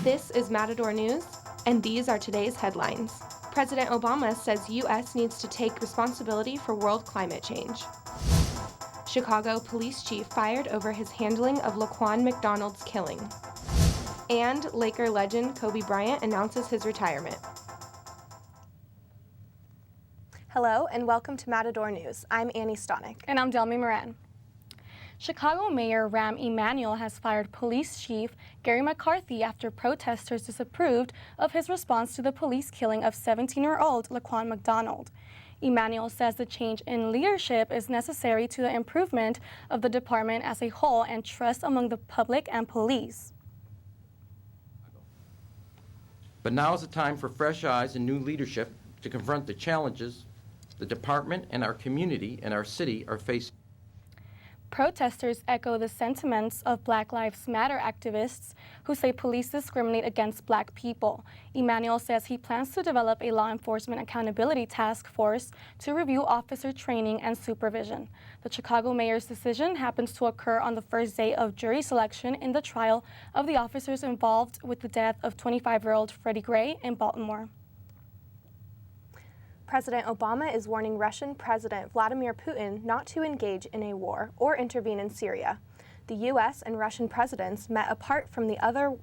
This is Matador News, and these are today's headlines. President Obama says U.S. needs to take responsibility for world climate change. Chicago police chief fired over his handling of Laquan McDonald's killing. And Laker legend Kobe Bryant announces his retirement. Hello, and welcome to Matador News. I'm Annie Stonick. And I'm Delmy Moran. Chicago Mayor Rahm Emanuel has fired police chief Gary McCarthy after protesters disapproved of his response to the police killing of 17-year-old Laquan McDonald. Emanuel says the change in leadership is necessary to the improvement of the department as a whole and trust among the public and police. But now is the time for fresh eyes and new leadership to confront the challenges the department and our community and our city are facing. Protesters echo the sentiments of Black Lives Matter activists who say police discriminate against Black people. Emanuel says he plans to develop a law enforcement accountability task force to review officer training and supervision. The Chicago mayor's decision happens to occur on the first day of jury selection in the trial of the officers involved with the death of 25-year-old Freddie Gray in Baltimore. President Obama is warning Russian President Vladimir Putin not to engage in a war or intervene in Syria. The U.S. and Russian presidents met apart from the other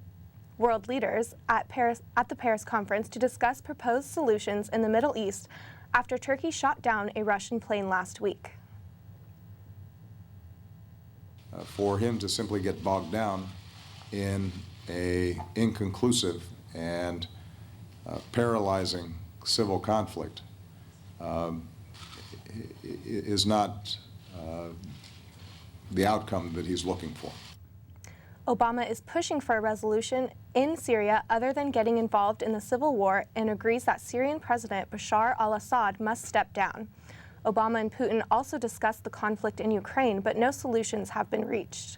world leaders at the Paris conference to discuss proposed solutions in the Middle East after Turkey shot down a Russian plane last week. For him to simply get bogged down in an inconclusive and paralyzing civil conflict is not the outcome that he's looking for. Obama is pushing for a resolution in Syria other than getting involved in the civil war and agrees that Syrian President Bashar al-Assad must step down. Obama and Putin also discussed the conflict in Ukraine, but no solutions have been reached.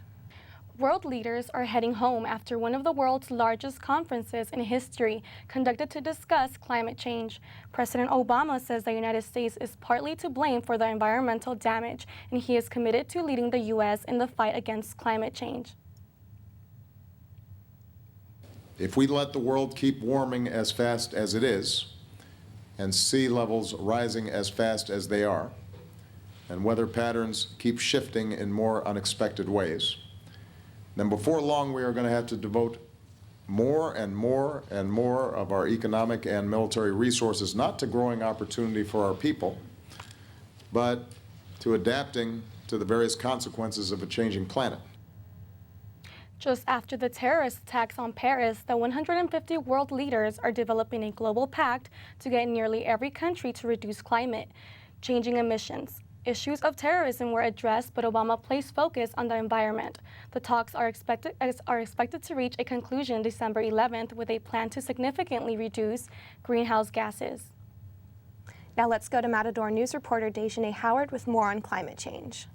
World leaders are heading home after one of the world's largest conferences in history conducted to discuss climate change. President Obama says the United States is partly to blame for the environmental damage, and he is committed to leading the U.S. in the fight against climate change. If we let the world keep warming as fast as it is, and sea levels rising as fast as they are, and weather patterns keep shifting in more unexpected ways, then before long we are going to have to devote more and more and more of our economic and military resources not to growing opportunity for our people, but to adapting to the various consequences of a changing planet. Just after the terrorist attacks on Paris, the 150 world leaders are developing a global pact to get nearly every country to reduce climate changing emissions. Issues of terrorism were addressed, but Obama placed focus on the environment. The talks are expected to reach a conclusion December 11th with a plan to significantly reduce greenhouse gases. Now let's go to Matador News reporter Dazhanae Howard with more on climate change.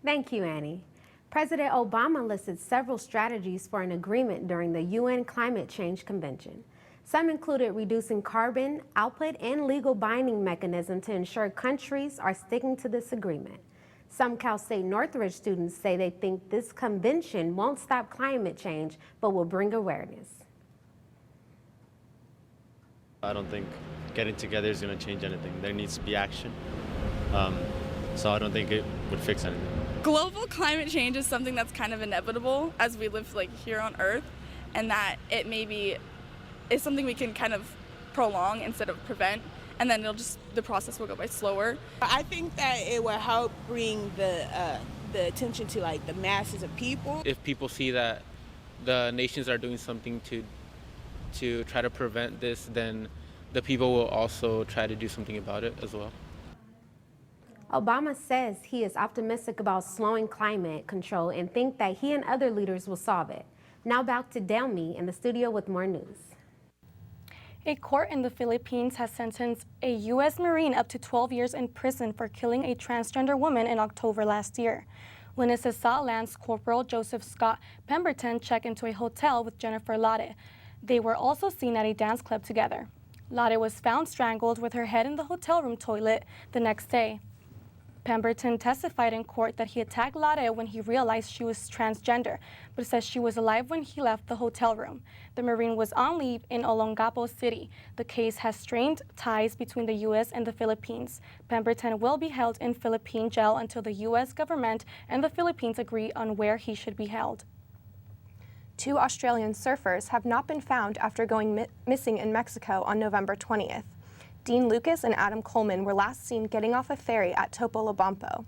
Thank you, Annie. President Obama listed several strategies for an agreement during the UN Climate Change Convention. Some included reducing carbon output and legal binding mechanism to ensure countries are sticking to this agreement. Some Cal State Northridge students say they think this convention won't stop climate change, but will bring awareness. I don't think getting together is going to change anything. There needs to be action. So I don't think it would fix anything. Global climate change is something that's kind of inevitable as we live here on Earth, and that it maybe is something we can kind of prolong instead of prevent, and then the process will go by slower. I think that it will help bring the attention to the masses of people. If people see that the nations are doing something to try to prevent this, then the people will also try to do something about it as well. Obama says he is optimistic about slowing climate control and think that he and other leaders will solve it. Now back to Delmy in the studio with more news. A court in the Philippines has sentenced a U.S. Marine up to 12 years in prison for killing a transgender woman in October last year. Witnesses saw Lance Corporal Joseph Scott Pemberton check into a hotel with Jennifer Lade. They were also seen at a dance club together. Lade was found strangled with her head in the hotel room toilet the next day. Pemberton testified in court that he attacked Lade when he realized she was transgender, but says she was alive when he left the hotel room. The Marine was on leave in Olongapo City. The case has strained ties between the U.S. and the Philippines. Pemberton will be held in Philippine jail until the U.S. government and the Philippines agree on where he should be held. 2 Australian surfers have not been found after going missing in Mexico on November 20th. Dean Lucas and Adam Coleman were last seen getting off a ferry at Topolobampo.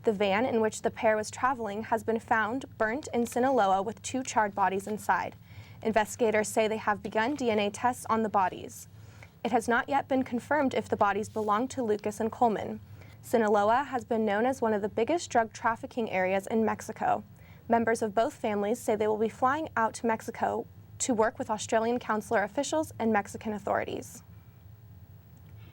The van in which the pair was traveling has been found burnt in Sinaloa with 2 charred bodies inside. Investigators say they have begun DNA tests on the bodies. It has not yet been confirmed if the bodies belong to Lucas and Coleman. Sinaloa has been known as one of the biggest drug trafficking areas in Mexico. Members of both families say they will be flying out to Mexico to work with Australian consular officials and Mexican authorities.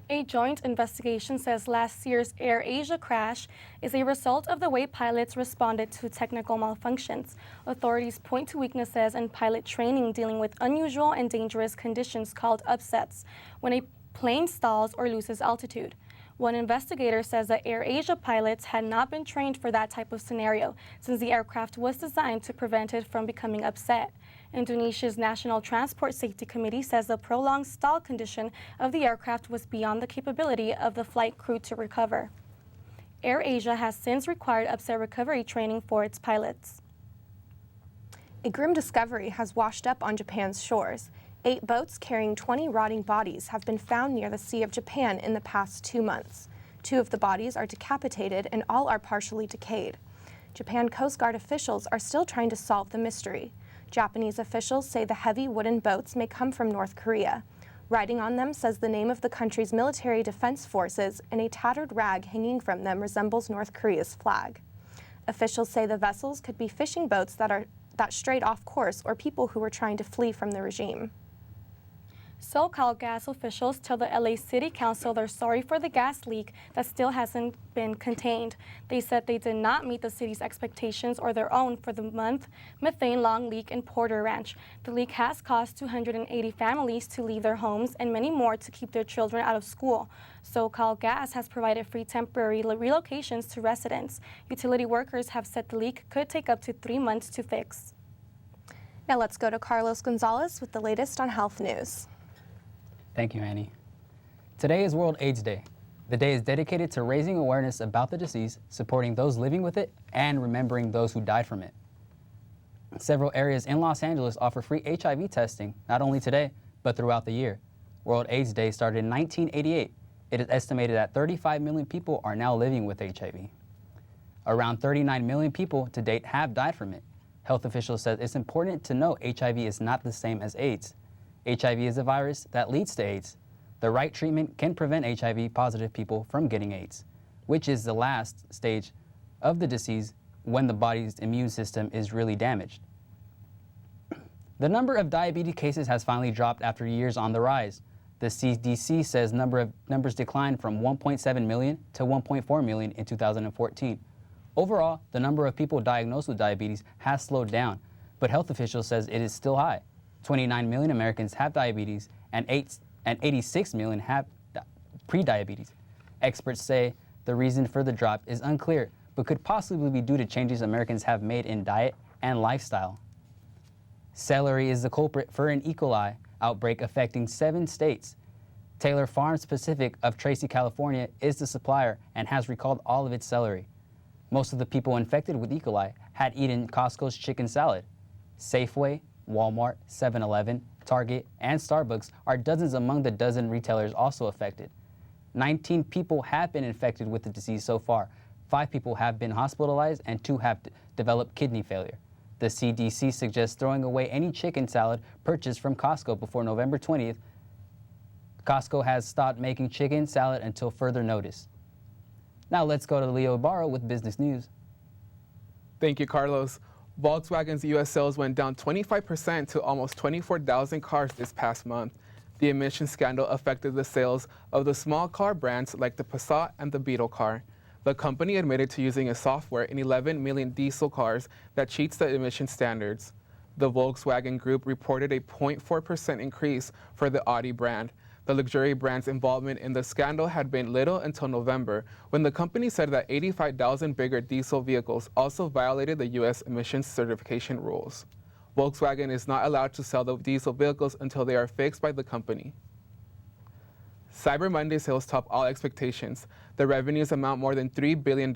A joint investigation says last year's AirAsia crash is a result of the way pilots responded to technical malfunctions. Authorities point to weaknesses in pilot training dealing with unusual and dangerous conditions called upsets, when a plane stalls or loses altitude. One investigator says that AirAsia pilots had not been trained for that type of scenario, since the aircraft was designed to prevent it from becoming upset. Indonesia's National Transport Safety Committee says the prolonged stall condition of the aircraft was beyond the capability of the flight crew to recover. AirAsia has since required upset recovery training for its pilots. A grim discovery has washed up on Japan's shores. 8 boats carrying 20 rotting bodies have been found near the Sea of Japan in the past 2 months. 2 of the bodies are decapitated and all are partially decayed. Japan Coast Guard officials are still trying to solve the mystery. Japanese officials say the heavy wooden boats may come from North Korea. Writing on them says the name of the country's military defense forces, and a tattered rag hanging from them resembles North Korea's flag. Officials say the vessels could be fishing boats that strayed off course or people who were trying to flee from the regime. SoCal gas officials tell the LA City Council they're sorry for the gas leak that still hasn't been contained. They said they did not meet the city's expectations or their own for the methane-long leak in Porter Ranch. The leak has caused 280 families to leave their homes and many more to keep their children out of school. SoCal Gas has provided free temporary relocations to residents. Utility workers have said the leak could take up to 3 months to fix. Now let's go to Carlos Gonzalez with the latest on health news. Thank you, Annie. Today is World AIDS Day. The day is dedicated to raising awareness about the disease, supporting those living with it, and remembering those who died from it. Several areas in Los Angeles offer free HIV testing, not only today, but throughout the year. World AIDS Day started in 1988. It is estimated that 35 million people are now living with HIV. Around 39 million people to date have died from it. Health officials said it's important to know HIV is not the same as AIDS. HIV is a virus that leads to AIDS. The right treatment can prevent HIV-positive people from getting AIDS, which is the last stage of the disease when the body's immune system is really damaged. The number of diabetes cases has finally dropped after years on the rise. The CDC says numbers declined from 1.7 million to 1.4 million in 2014. Overall, the number of people diagnosed with diabetes has slowed down, but health officials says it is still high. 29 million Americans have diabetes and 86 million have prediabetes. Experts say the reason for the drop is unclear, but could possibly be due to changes Americans have made in diet and lifestyle. Celery is the culprit for an E. coli outbreak affecting 7 states. Taylor Farms Pacific of Tracy, California is the supplier and has recalled all of its celery. Most of the people infected with E. coli had eaten Costco's chicken salad. Safeway, Walmart, 7-Eleven, Target, and Starbucks are dozens among the dozen retailers also affected. 19 people have been infected with the disease so far. 5 people have been hospitalized and 2 have developed kidney failure. The CDC suggests throwing away any chicken salad purchased from Costco before November 20th. Costco has stopped making chicken salad until further notice. Now let's go to Leo Ibarra with business news. Thank you, Carlos. Volkswagen's U.S. sales went down 25% to almost 24,000 cars this past month. The emission scandal affected the sales of the small car brands like the Passat and the Beetle car. The company admitted to using a software in 11 million diesel cars that cheats the emission standards. The Volkswagen Group reported a 0.4% increase for the Audi brand. The luxury brand's involvement in the scandal had been little until November, when the company said that 85,000 bigger diesel vehicles also violated the U.S. emissions certification rules. Volkswagen is not allowed to sell the diesel vehicles until they are fixed by the company. Cyber Monday sales top all expectations. The revenues amount more than $3 billion.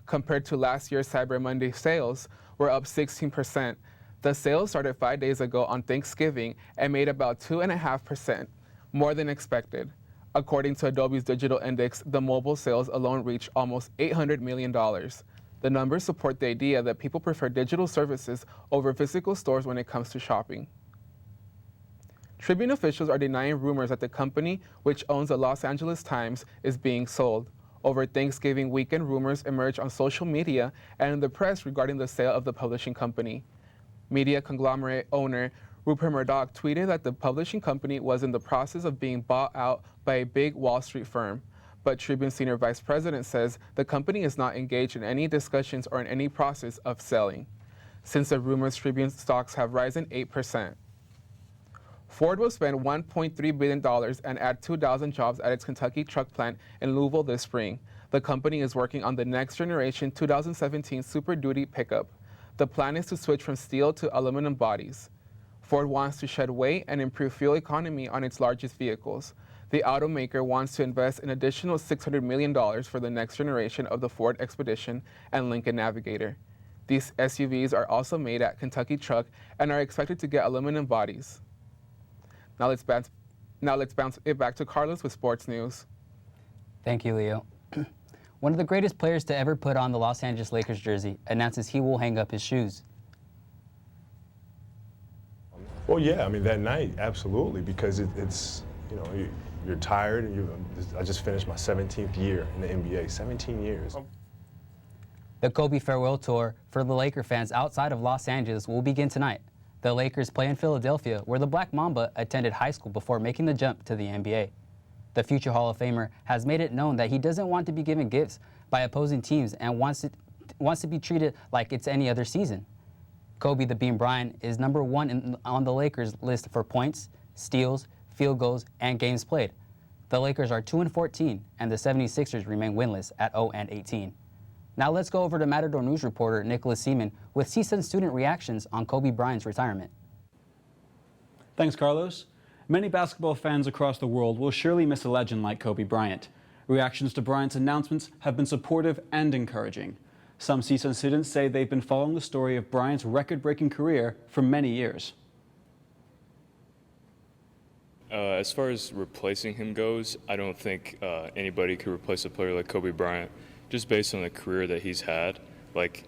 Compared to last year's Cyber Monday sales, were up 16%. The sales started 5 days ago on Thanksgiving and made about 2.5%, more than expected. According to Adobe's digital index, the mobile sales alone reached almost $800 million. The numbers support the idea that people prefer digital services over physical stores when it comes to shopping. Tribune officials are denying rumors that the company, which owns the Los Angeles Times, is being sold. Over Thanksgiving weekend, rumors emerged on social media and in the press regarding the sale of the publishing company. Media conglomerate owner Rupert Murdoch tweeted that the publishing company was in the process of being bought out by a big Wall Street firm. But Tribune senior vice president says the company is not engaged in any discussions or in any process of selling. Since the rumors, Tribune stocks have risen 8%. Ford will spend $1.3 billion and add 2,000 jobs at its Kentucky truck plant in Louisville this spring. The company is working on the next generation 2017 Super Duty pickup. The plan is to switch from steel to aluminum bodies. Ford wants to shed weight and improve fuel economy on its largest vehicles. The automaker wants to invest an additional $600 million for the next generation of the Ford Expedition and Lincoln Navigator. These SUVs are also made at Kentucky Truck and are expected to get aluminum bodies. Now let's bounce it back to Carlos with sports news. Thank you, Leo. One of the greatest players to ever put on the Los Angeles Lakers jersey announces he will hang up his shoes. Well, yeah, I mean, that night, absolutely, because it's, you know, you're tired. I just finished my 17th year in the NBA, 17 years. The Kobe farewell tour for the Laker fans outside of Los Angeles will begin tonight. The Lakers play in Philadelphia, where the Black Mamba attended high school before making the jump to the NBA. The future Hall of Famer has made it known that he doesn't want to be given gifts by opposing teams and wants to be treated like it's any other season. Kobe the Bean Bryant is number one on the Lakers list for points, steals, field goals, and games played. The Lakers are 2-14, and the 76ers remain winless at 0-18. Now let's go over to Matador News reporter Nicholas Seaman with CSUN student reactions on Kobe Bryant's retirement. Thanks, Carlos. Many basketball fans across the world will surely miss a legend like Kobe Bryant. Reactions to Bryant's announcements have been supportive and encouraging. Some CSUN students say they've been following the story of Bryant's record-breaking career for many years. As far as replacing him goes, I don't think anybody could replace a player like Kobe Bryant, just based on the career that he's had. Like,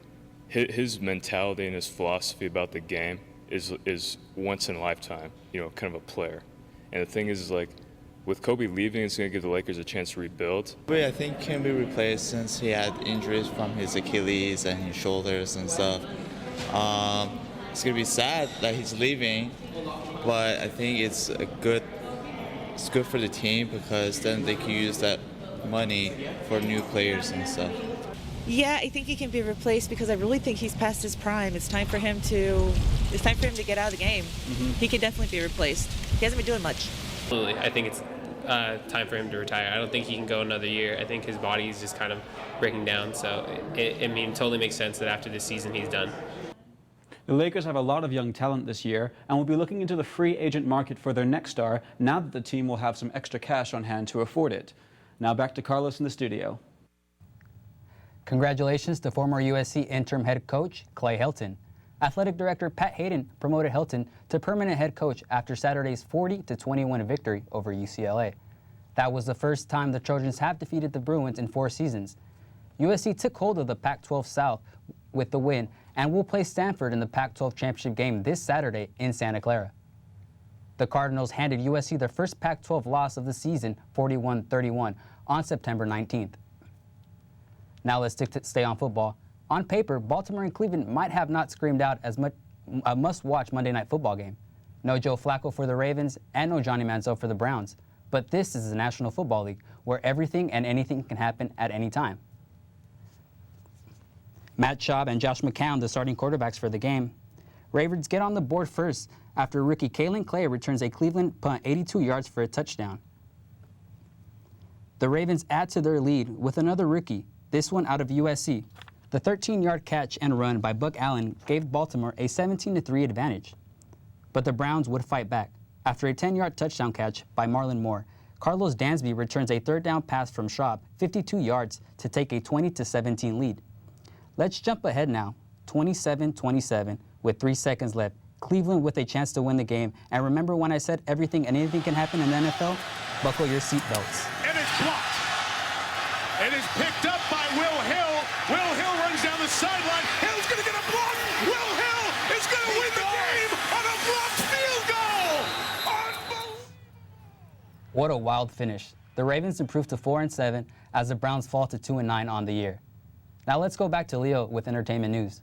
his mentality and his philosophy about the game is once in a lifetime, you know, kind of a player. And the thing is like, with Kobe leaving, it's going to give the Lakers a chance to rebuild. I think can be replaced since he had injuries from his Achilles and his shoulders and stuff. It's going to be sad that he's leaving, but I think it's good for the team because then they can use that money for new players and stuff. Yeah, I think he can be replaced because I really think he's past his prime. It's time for him to get out of the game. Mm-hmm. He can definitely be replaced. He hasn't been doing much. Absolutely. I think it's time for him to retire. I don't think he can go another year. I think his body is just kind of breaking down. So it totally makes sense that after this season he's done. The Lakers have a lot of young talent this year and will be looking into the free agent market for their next star now that the team will have some extra cash on hand to afford it. Now back to Carlos in the studio. Congratulations to former USC interim head coach Clay Helton. Athletic Director Pat Hayden promoted Helton to permanent head coach after Saturday's 40-21 victory over UCLA. That was the first time the Trojans have defeated the Bruins in 4 seasons. USC took hold of the Pac-12 South with the win and will play Stanford in the Pac-12 championship game this Saturday in Santa Clara. The Cardinals handed USC their first Pac-12 loss of the season, 41-31, on September 19th. Now let's stay on football. On paper, Baltimore and Cleveland might have not screamed out as much a must-watch Monday Night Football game. No Joe Flacco for the Ravens and no Johnny Manziel for the Browns. But this is the National Football League, where everything and anything can happen at any time. Matt Schaub and Josh McCown, the starting quarterbacks for the game. Ravens get on the board first after rookie Kalen Clay returns a Cleveland punt 82 yards for a touchdown. The Ravens add to their lead with another rookie, this one out of USC. The 13-yard catch and run by Buck Allen gave Baltimore a 17-3 advantage. But the Browns would fight back. After a 10-yard touchdown catch by Marlon Moore, Carlos Dansby returns a third down pass from Schaub, 52 yards, to take a 20-17 lead. Let's jump ahead now, 27-27 with 3 seconds left. Cleveland with a chance to win the game. And remember when I said everything and anything can happen in the NFL? Buckle your seatbelts. And it's blocked. It is picked up by Will Hill. Will Hill runs down the sideline. Hill's going to get a block. Will Hill is going to win the game on a blocked field goal. What a wild finish. The Ravens improved to 4-7 as the Browns fall to 2-9 on the year. Now let's go back to Leo with entertainment news.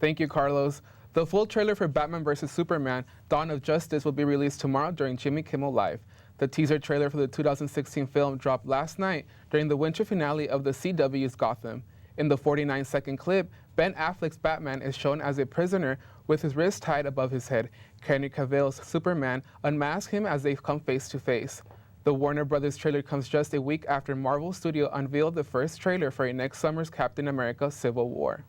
Thank you, Carlos. The full trailer for Batman vs. Superman, Dawn of Justice will be released tomorrow during Jimmy Kimmel Live. The teaser trailer for the 2016 film dropped last night during the winter finale of the CW's Gotham. In the 49-second clip, Ben Affleck's Batman is shown as a prisoner with his wrist tied above his head. Henry Cavill's Superman unmasks him as they come face to face. The Warner Brothers trailer comes just a week after Marvel Studios unveiled the first trailer for next summer's Captain America: Civil War.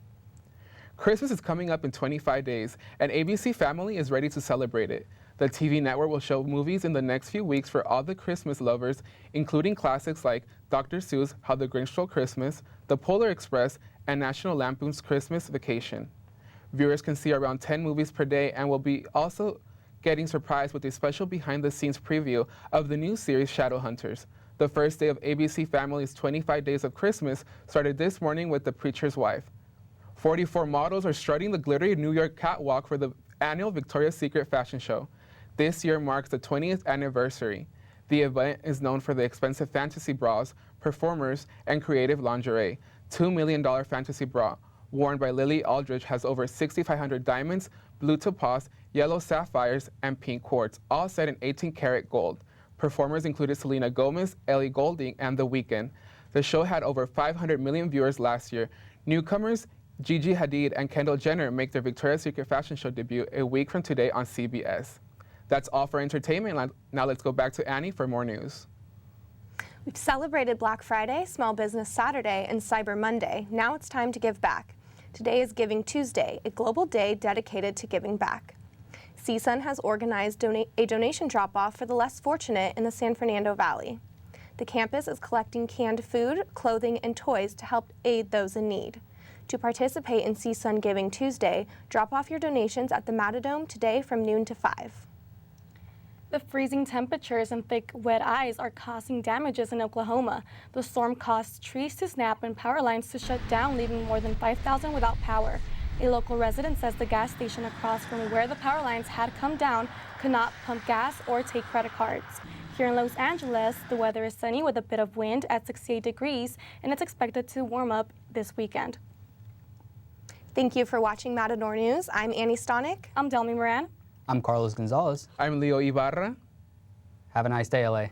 Christmas is coming up in 25 days, and ABC Family is ready to celebrate it. The TV network will show movies in the next few weeks for all the Christmas lovers, including classics like Dr. Seuss' How the Grinch Stole Christmas, The Polar Express, and National Lampoon's Christmas Vacation. Viewers can see around 10 movies per day and will be also getting surprised with a special behind-the-scenes preview of the new series Shadowhunters. The first day of ABC Family's 25 Days of Christmas started this morning with The Preacher's Wife. 44 models are strutting the glittery New York catwalk for the annual Victoria's Secret fashion show. This year marks the 20th anniversary. The event is known for the expensive fantasy bras, performers, and creative lingerie. $2 million fantasy bra worn by Lily Aldridge has over 6,500 diamonds, blue topaz, yellow sapphires, and pink quartz, all set in 18-karat gold. Performers included Selena Gomez, Ellie Goulding, and The Weeknd. The show had over 500 million viewers last year. Newcomers Gigi Hadid and Kendall Jenner make their Victoria's Secret fashion show debut a week from today on CBS. That's all for entertainment. Now let's go back to Annie for more news. We've celebrated Black Friday, Small Business Saturday, and Cyber Monday. Now it's time to give back. Today is Giving Tuesday, a global day dedicated to giving back. CSUN has organized a donation drop-off for the less fortunate in the San Fernando Valley. The campus is collecting canned food, clothing, and toys to help aid those in need. To participate in CSUN Giving Tuesday, drop off your donations at the Matador today from noon to 5. The freezing temperatures and thick, wet ice are causing damages in Oklahoma. The storm caused trees to snap and power lines to shut down, leaving more than 5,000 without power. A local resident says the gas station across from where the power lines had come down could not pump gas or take credit cards. Here in Los Angeles, the weather is sunny with a bit of wind at 68 degrees, and it's expected to warm up this weekend. Thank you for watching Matador News. I'm Annie Stonick. I'm Delmy Moran. I'm Carlos Gonzalez. I'm Leo Ibarra. Have a nice day, LA.